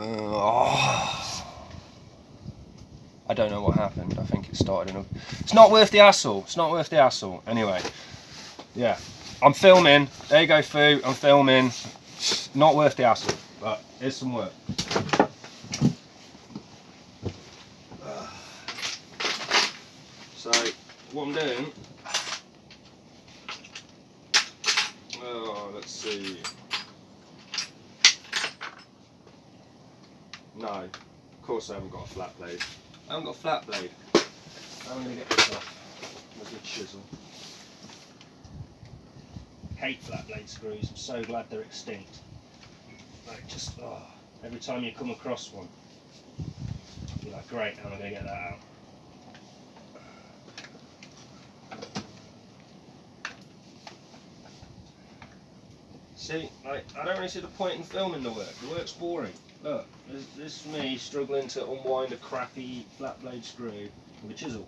I don't know what happened. I think it started in a... It's not worth the hassle. It's not worth the hassle. Anyway, yeah. I'm filming. There you go, Foo. I'm filming. Not worth the hassle. But here's some work. So, what I'm doing... let's see. No, of course I haven't got a flat blade. I haven't got a flat blade. I'm going to get this off with a chisel. Hate flat blade screws. I'm so glad they're extinct. Like just, every time you come across one, you're like, great, how am I going to get that out? See, like, I don't really see the point in filming the work. The work's boring. Look, this is me struggling to unwind a crappy flat blade screw with a chisel.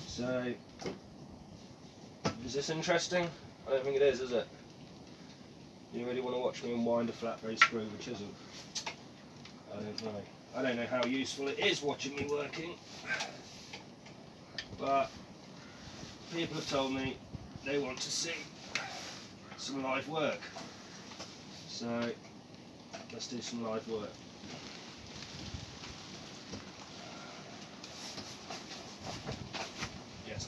So, is this interesting? I don't think it is it? You really want to watch me unwind a flat blade screw with a chisel? I don't know. I don't know how useful it is watching me working. But people have told me they want to see some live work. So let's do some live work. Yes.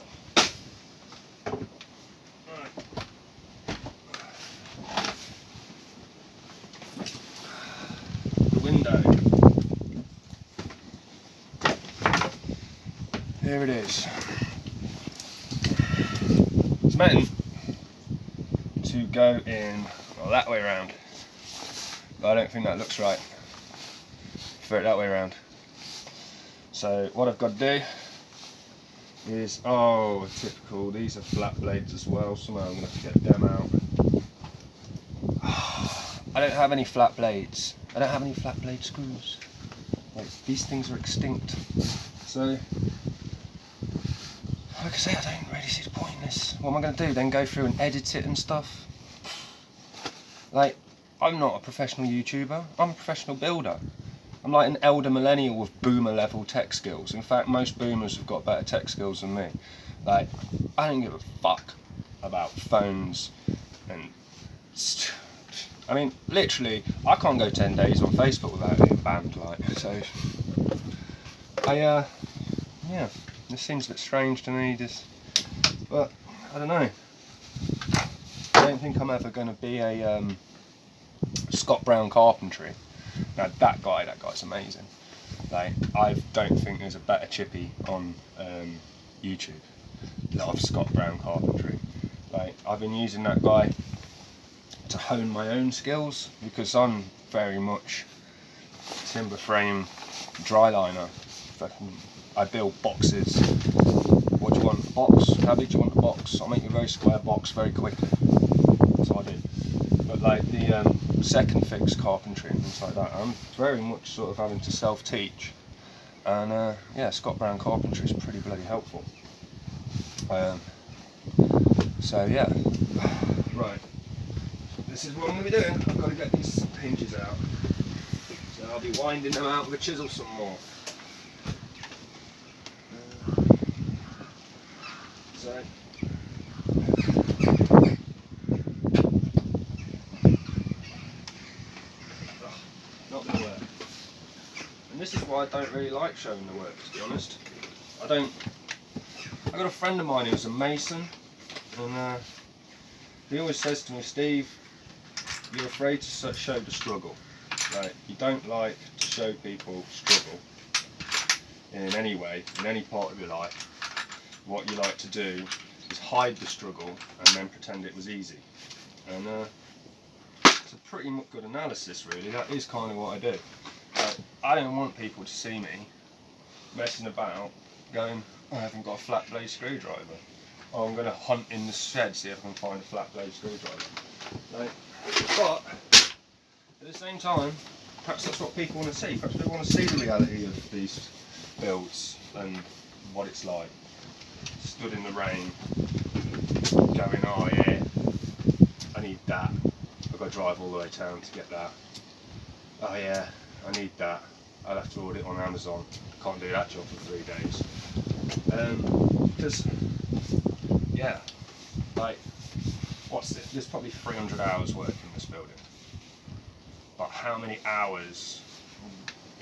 Right. The window. Here it is. It's meant to go in, well, that way around, but I don't think that looks right. Prefer it that way around. So what I've got to do is, typical, these are flat blades as well, somehow I'm going to have to get them out. I don't have any flat blades. I don't have any flat blade screws. Like, these things are extinct. So, like I say, I don't really see the point in this. What am I going to do? Then go through and edit it and stuff? Like, I'm not a professional YouTuber, I'm a professional builder. I'm like an elder millennial with boomer level tech skills. In fact, most boomers have got better tech skills than me. Like, I don't give a fuck about phones and... I mean, literally, I can't go 10 days on Facebook without getting banned, like, so... yeah, this seems a bit strange to me, but, I don't know. I don't think I'm ever going to be a Scott Brown Carpentry. Now that guy's amazing. Like, I don't think there's a better chippy on YouTube. Love Scott Brown Carpentry. Like, I've been using that guy to hone my own skills because I'm very much timber frame dry liner. I build boxes. What do you want? A box? How big do you want the box? I'll make you a very square box very quickly. That's what I do. But like the second fix carpentry and things like that, I'm very much sort of having to self-teach. And yeah, Scott Brown Carpentry is pretty bloody helpful. So yeah, right. This is what I'm going to be doing. I've got to get these hinges out. So I'll be winding them out with a chisel some more. So. Not going to work. And this is why I don't really like showing the work, to be honest. I got a friend of mine who's a mason, and he always says to me, Steve, you're afraid to show the struggle. Like, you don't like to show people struggle in any way, in any part of your life. What you like to do is hide the struggle and then pretend it was easy. And it's a pretty good analysis, really. That is kind of what I do. I don't want people to see me messing about, going, I haven't got a flat blade screwdriver. Oh, I'm going to hunt in the shed, see if I can find a flat blade screwdriver. Like, but at the same time, perhaps that's what people want to see. Perhaps they want to see the reality of these builds and what it's like. Stood in the rain, going, oh yeah, I need that. I've got to drive all the way to town to get that. Oh yeah, I need that. I'll have to order it on Amazon. Can't do that job for 3 days. Because, yeah, like, what's this? There's probably 300 hours work in this building. But how many hours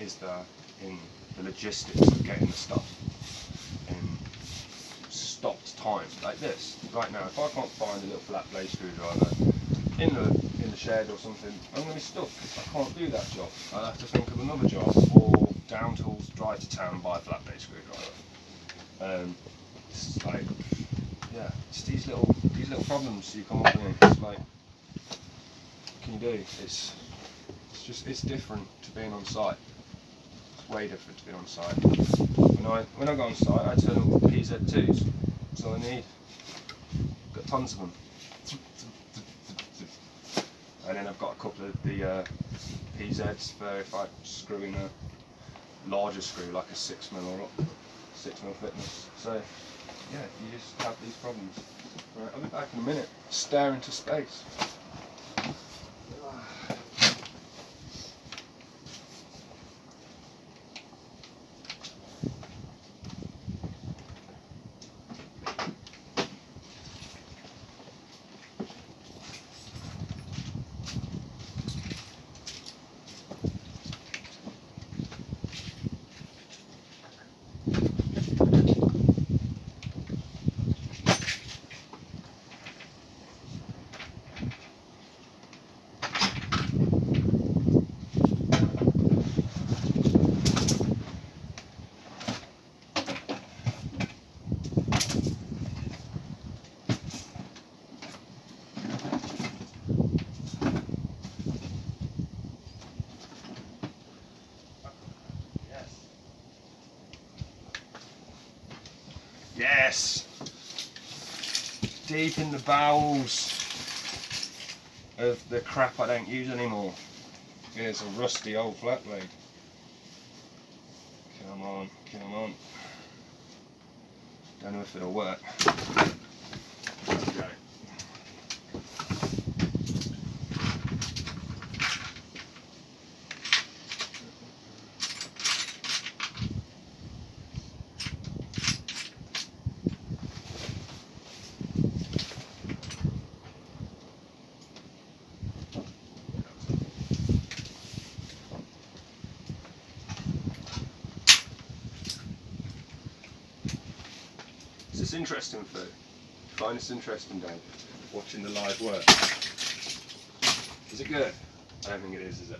is there in the logistics of getting the stuff in stopped time like this? Right now, if I can't find a little flat blade screwdriver in the shed or something, I'm going to be stuck. I can't do that job. I'll have to think of another job, or down tools, drive to town and buy a flat blade screwdriver. It's like, yeah, it's these little problems you come up with. It's like, what can you do? It's different to being on site. It's way different to being on site. When I go on site, I turn up with PZ2s. That's all I need. Got tons of them. And then I've got a couple of the PZs for if I screw in a larger screw, like a 6mm or up, 6mm thickness. So yeah, you just have these problems. Right, I'll be back in a minute. Stare into space. Yes! Deep in the bowels of the crap I don't use anymore. Here's a rusty old flat blade. Come on, come on. Don't know if it'll work. Let's go. Is this interesting, Fu? Find this interesting, Dave? Watching the live work. Is it good? I don't think it is it?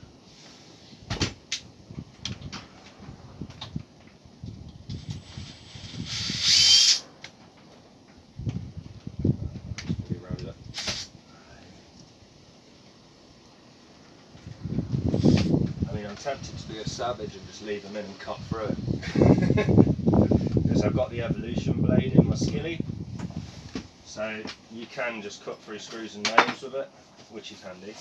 I mean, I'm tempted to be a savage and just leave them in and cut through it. Because I've got the evolution blade in my skilly, so you can just cut through screws and nails with it, which is handy.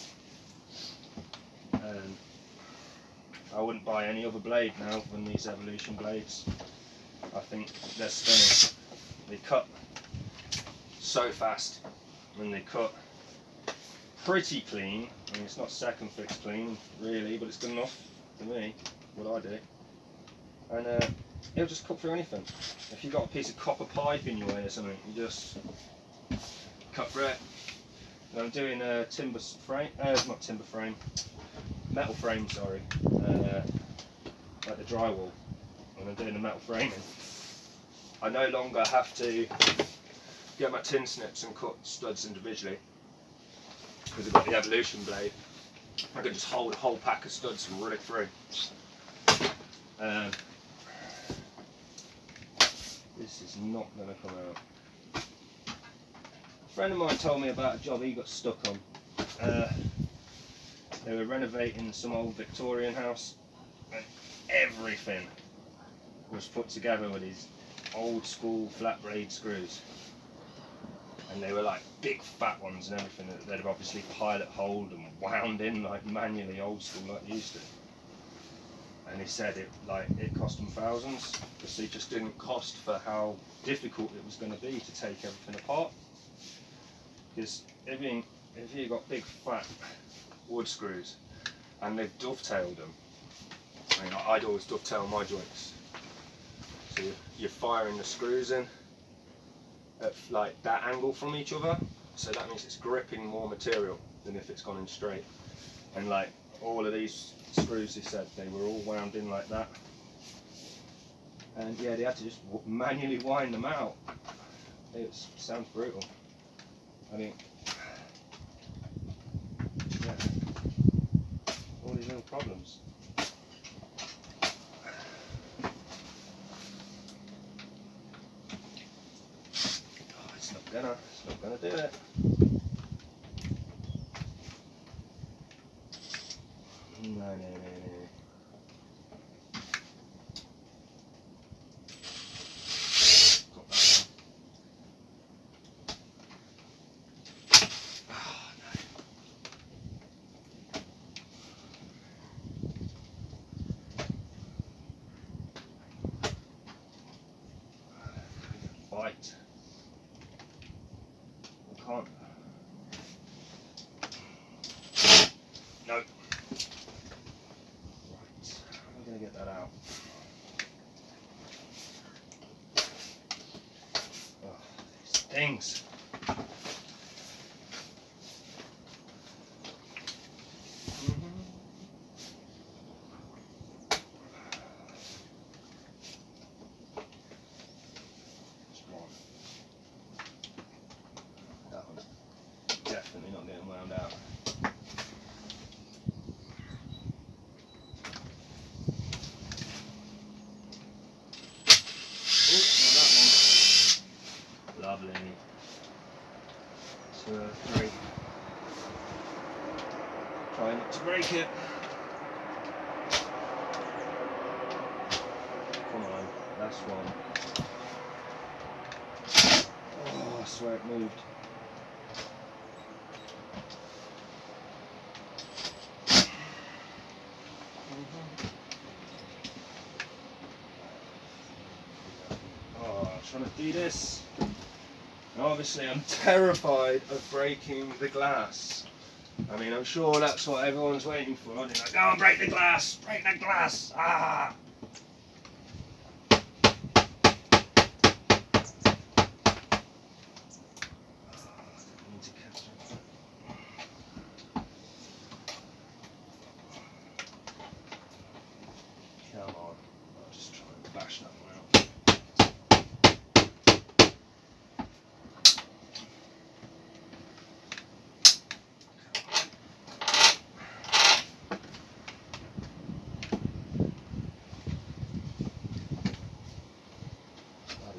I wouldn't buy any other blade now than these evolution blades. I think they're stunning. They cut so fast and they cut pretty clean. I mean, it's not second fix clean really, but it's good enough for me, what I do. And it'll just cut through anything. If you've got a piece of copper pipe in your way or something, you just cut through it. And I'm doing a timber frame, not timber frame, metal frame, sorry, like the drywall. When I'm doing the metal framing, I no longer have to get my tin snips and cut studs individually, because I've got the evolution blade. I can just hold a whole pack of studs and run it through. This is not going to come out. A friend of mine told me about a job he got stuck on. They were renovating some old Victorian house, and everything was put together with these old school flat blade screws. And they were like big fat ones and everything that they'd obviously pilot hold and wound in like manually, old school like they used to. And he said it cost them thousands, because it just didn't cost for how difficult it was going to be to take everything apart. Because if you got big fat wood screws and they've dovetailed them, I mean, I'd always dovetail my joints. So you're firing the screws in at like that angle from each other, so that means it's gripping more material than if it's gone in straight. And like all of these screws, they said they were all wound in like that. And yeah, they had to just manually wind them out. It sounds brutal. I mean, yeah, all these little problems. Oh, it's not gonna do it. No. Bite. I can't. No. Right. I'm gonna get that out. Oh, these things. That one's definitely not getting wound out. Lovely. 2, 3. Try not to break it. Come on, that's one. Oh, I swear it moved. Oh, I'm trying to do this. Obviously, I'm terrified of breaking the glass. I mean, I'm sure that's what everyone's waiting for. They're like, go and break the glass! Break the glass! Ah! Come on. I'll just try and bash that one out.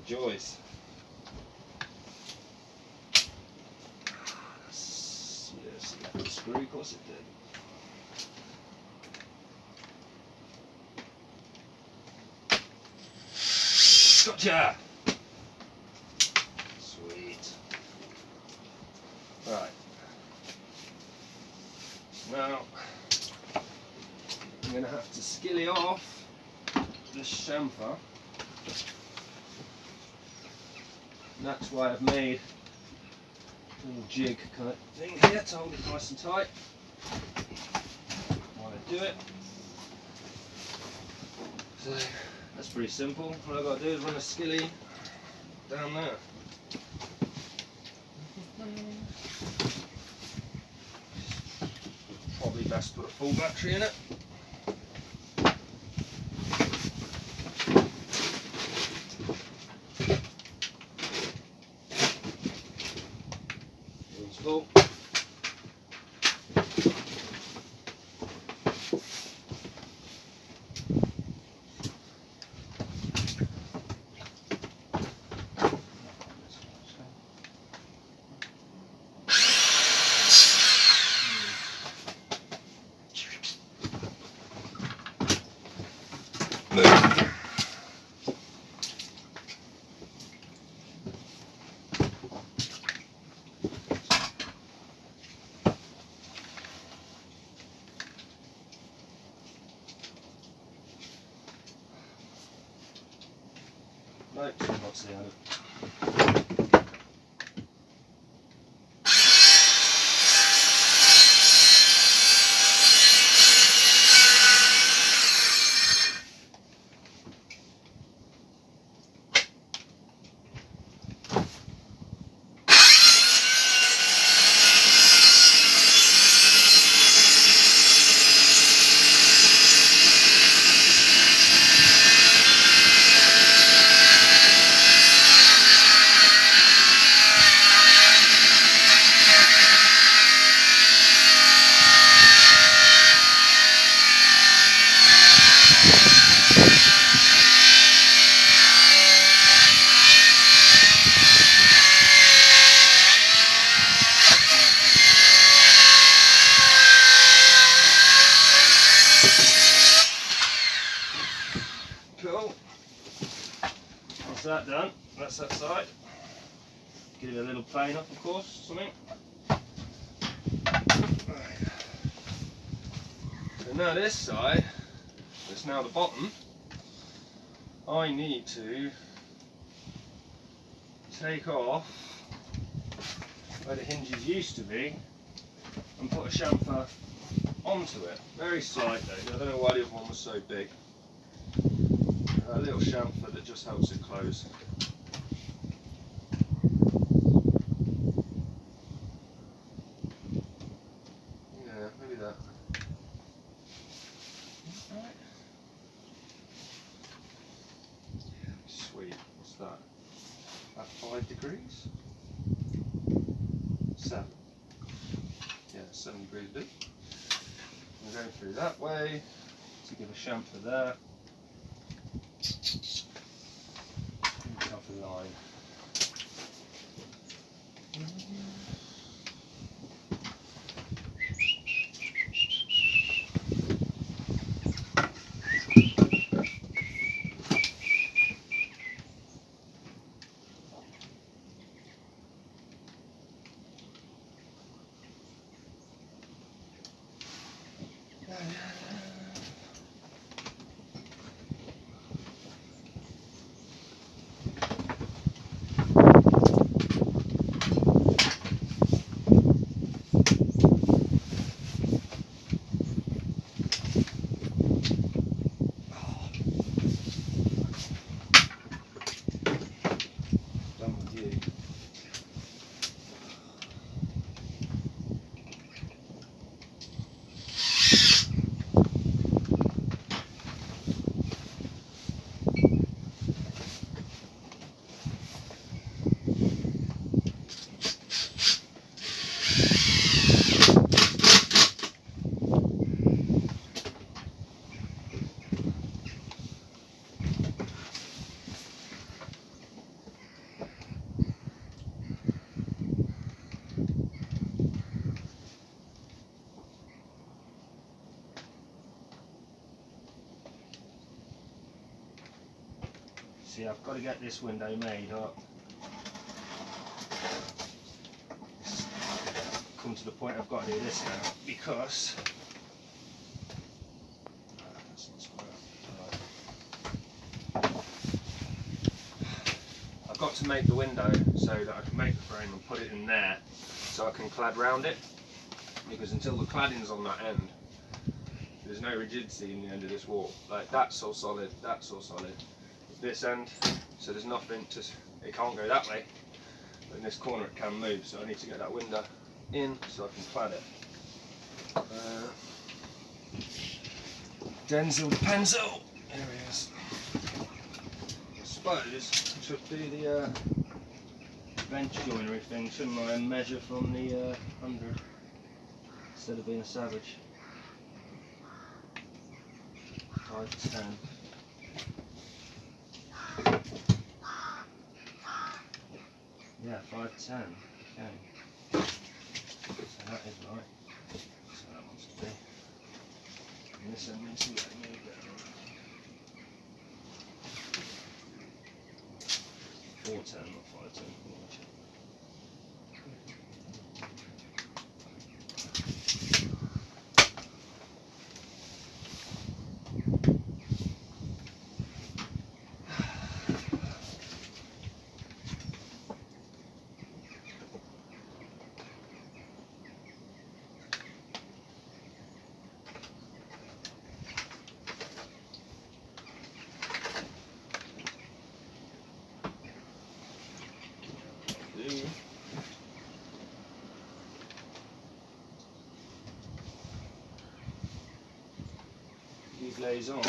Joys. Yes, that screw, of course it did. Gotcha! Sweet. Right. Now, I'm going to have to skilly off this chamfer. And that's why I've made a little jig kind of thing here to hold it nice and tight while I do it. So that's pretty simple. All I've got to do is run a skilly down there. Probably best put a full battery in it. Full. No, not seeing it. that done. That's that side. Give it a little plane up, of course, something. Right. So now this side, it's now the bottom. I need to take off where the hinges used to be and put a chamfer onto it. Very slightly. I don't know why the other one was so big. A little chamfer that just helps it close. Yeah, maybe that. Right. Yeah, sweet. What's that? About 5 degrees? 7. Yeah, 7 degrees do. I'm going through that way to give a chamfer there. Off the line. See, I've got to get this window made up. Come to the point I've got to do this now because I've got to make the window so that I can make the frame and put it in there so I can clad round it, because until the cladding's on that end there's no rigidity in the end of this wall. Like, that's all solid, that's all solid. This end, so there's nothing to, it can't go that way, but in this corner it can move, so I need to get that window in so I can clad it. Denzel the pencil, here he is. I suppose I should do the bench joinery thing, shouldn't I, and measure from the 100 instead of being a savage. 5'10". Yeah, 5'10". Okay. So that is right. So that wants to be. And this end needs to let me go. 4'10", not 5'10". Glaze on.